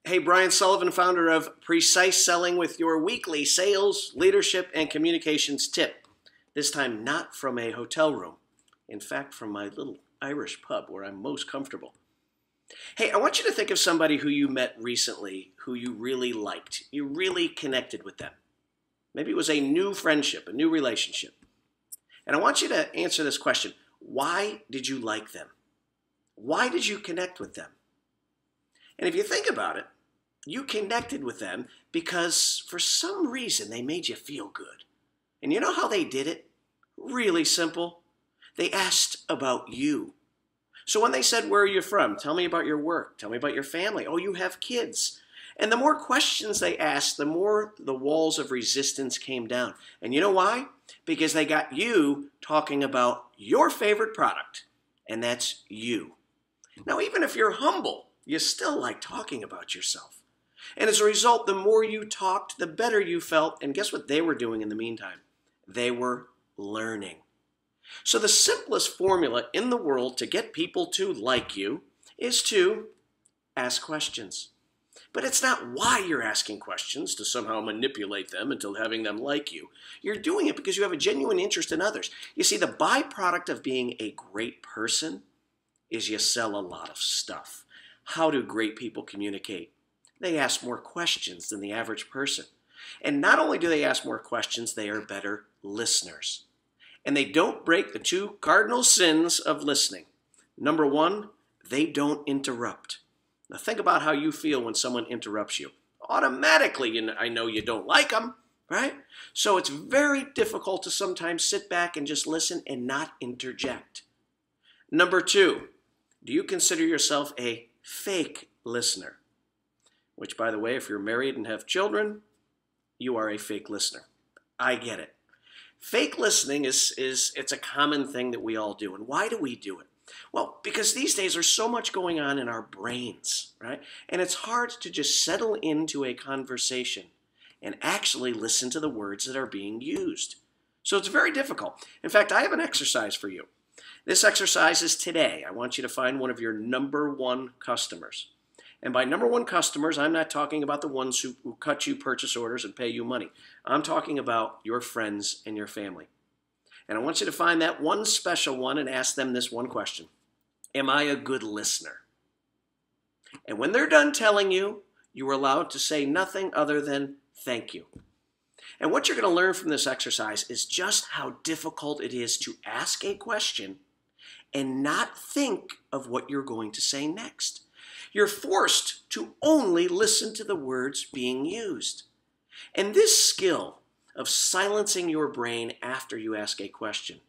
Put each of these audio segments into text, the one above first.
Hey, Brian Sullivan, founder of Precise Selling, with your weekly sales, leadership, and communications tip. This time not from a hotel room. In fact, from my little Irish pub where I'm most comfortable. Hey, I want you to think of somebody who you met recently who you really liked. You really connected with them. Maybe it was a new friendship, a new relationship. And I want you to answer this question. Why did you like them? Why did you connect with them? And if you think about it, you connected with them because for some reason they made you feel good. And you know how they did it? Really simple. They asked about you. So when they said, "Where are you from? Tell me about your work. Tell me about your family. Oh, you have kids." And the more questions they asked, the more the walls of resistance came down. And you know why? Because they got you talking about your favorite product, and that's you. Now, even if you're humble, you still like talking about yourself. And as a result, the more you talked, the better you felt. And guess what they were doing in the meantime? They were learning. So the simplest formula in the world to get people to like you is to ask questions. But it's not why you're asking questions, to somehow manipulate them into having them like you. You're doing it because you have a genuine interest in others. You see, the byproduct of being a great person is you sell a lot of stuff. How do great people communicate? They ask more questions than the average person. And not only do they ask more questions, they are better listeners. And they don't break the two cardinal sins of listening. Number one, they don't interrupt. Now think about how you feel when someone interrupts you. Automatically, I know you don't like them, right? So it's very difficult to sometimes sit back and just listen and not interject. Number two, do you consider yourself a fake listener? Which, by the way, if you're married and have children, you are a fake listener. I get it. Fake listening it's a common thing that we all do. And why do we do it? Well, because these days there's so much going on in our brains, right? And it's hard to just settle into a conversation and actually listen to the words that are being used. So it's very difficult. In fact, I have an exercise for you. This exercise is today. I want you to find one of your number one customers. And by number one customers, I'm not talking about the ones who cut you purchase orders and pay you money. I'm talking about your friends and your family. And I want you to find that one special one and ask them this one question. Am I a good listener? And when they're done telling you, you are allowed to say nothing other than thank you. And what you're going to learn from this exercise is just how difficult it is to ask a question and not think of what you're going to say next. You're forced to only listen to the words being used. And this skill of silencing your brain after you ask a question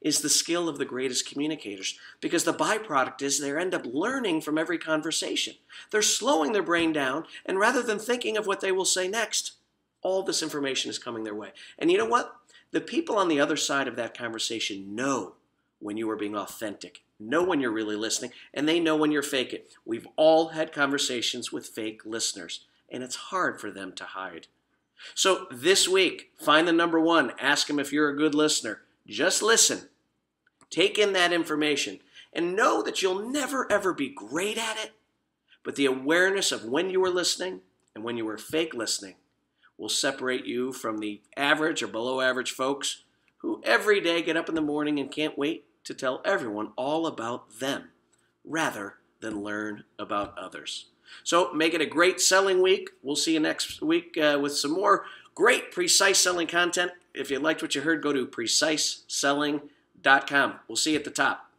is the skill of the greatest communicators, because the byproduct is they end up learning from every conversation. They're slowing their brain down, and rather than thinking of what they will say next, all this information is coming their way. And you know what? The people on the other side of that conversation know when you are being authentic, know when you're really listening, and they know when you're fake it. We've all had conversations with fake listeners, and it's hard for them to hide. So this week, find the number one. Ask them if you're a good listener. Just listen. Take in that information, and know that you'll never, ever be great at it, but the awareness of when you are listening and when you are fake listening will separate you from the average or below average folks who every day get up in the morning and can't wait to tell everyone all about them rather than learn about others. So make it a great selling week. We'll see you next week with some more great precise selling content. If you liked what you heard, go to preciseselling.com. We'll see you at the top.